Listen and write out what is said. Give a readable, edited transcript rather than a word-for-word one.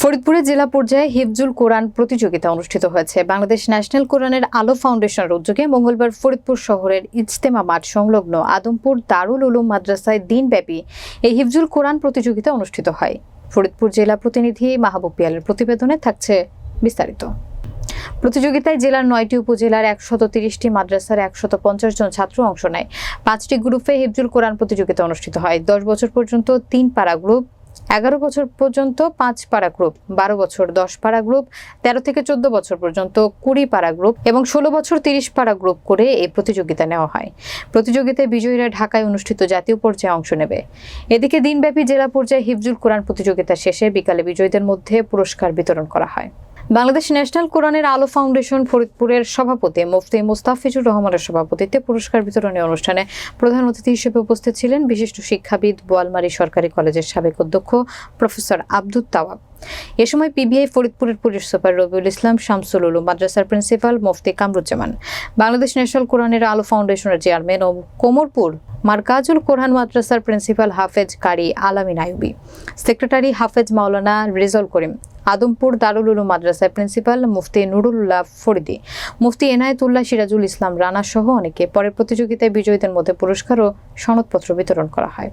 ফরিদপুরে জেলা পর্যায়ে হিফজুল কোরআন প্রতিযোগিতা অনুষ্ঠিত হয়েছে। বাংলাদেশ ন্যাশনাল কোরআনের আলো ফাউন্ডেশনের উদ্যোগে মঙ্গলবার ফরিদপুর শহরের ইজতেমা মাঠ সংলগ্ন আদমপুর দারুল উলুম মাদ্রাসায় দিনব্যাপী এই হিফজুল কোরআন প্রতিযোগিতা অনুষ্ঠিত হয়। ফরিদপুর জেলা প্রতিনিধি মাহবুব পিয়ালের প্রতিবেদনে থাকছে বিস্তারিত। প্রতিযোগিতায় জেলার 9টি উপজেলার 130টি মাদ্রাসার 150 জন ছাত্র অংশ নেয়। 5টি গ্রুপে হিফজুল কোরআন প্রতিযোগিতা অনুষ্ঠিত হয়। 10 বছর পর্যন্ত 3 পারা গ্রুপ, 11 বছর পর্যন্ত 5 পারা গ্রুপ, 12 বছর 10 পারা গ্রুপ, 13 থেকে 14 বছর পর্যন্ত 20 পারা গ্রুপ এবং 16 বছর 30 পারা গ্রুপ করে এই প্রতিযোগিতা নেওয়া হয়। প্রতিযোগিতায় বিজয়ীরা ঢাকায় অনুষ্ঠিত জাতীয় পর্যায়ে অংশ নেবে। এদিকে দিনব্যাপী জেলা পর্যায়ে হিফজুল কোরআন প্রতিযোগিতা শেষে বিকালে বিজয়ীদের মধ্যে পুরস্কার বিতরণ করা হয়। বাংলাদেশ ন্যাশনাল কোরআনের আলো ফাউন্ডেশন ফরিদপুরের সভাপতি মুফতি মুস্তাফিজুর রহমানের সভাপতিত্বে পুরস্কার বিতরণী অনুষ্ঠানে প্রধান অতিথি হিসেবে উপস্থিত ছিলেন বিশিষ্ট শিক্ষাবিদ বোয়ালমারী সরকারি কলেজের সাবেক অধ্যক্ষ প্রফেসর আব্দুত তাওয়াব। এ সময় পিবিআই ফরিদপুরের পুলিশ সুপার রবিউল ইসলাম, শামসুল উলুম মাদ্রাসার প্রিন্সিপাল মুফতি কামরুজ্জামান, বাংলাদেশ ন্যাশনাল কোরআনের আলো ফাউন্ডেশনের চেয়ারম্যান ও কোমরপুর মারকাজুল কোরআন মাদ্রাসার প্রিন্সিপাল হাফেজ কারি আলামিন আইয়ুবী, সেক্রেটারি হাফেজ মাওলানা রেজাউল করিম, আদমপুর দারুল উলুম মাদ্রাসার প্রিন্সিপাল মুফতি নুরুল্লাহ ফরিদি, মুফতি এনায়েতুল্লাহ সিরাজুল ইসলাম রানা সহ অনেকে। পরে প্রতিযোগিতায় বিজয়ীদের মধ্যে পুরস্কার ও সনদপত্র বিতরণ করা হয়।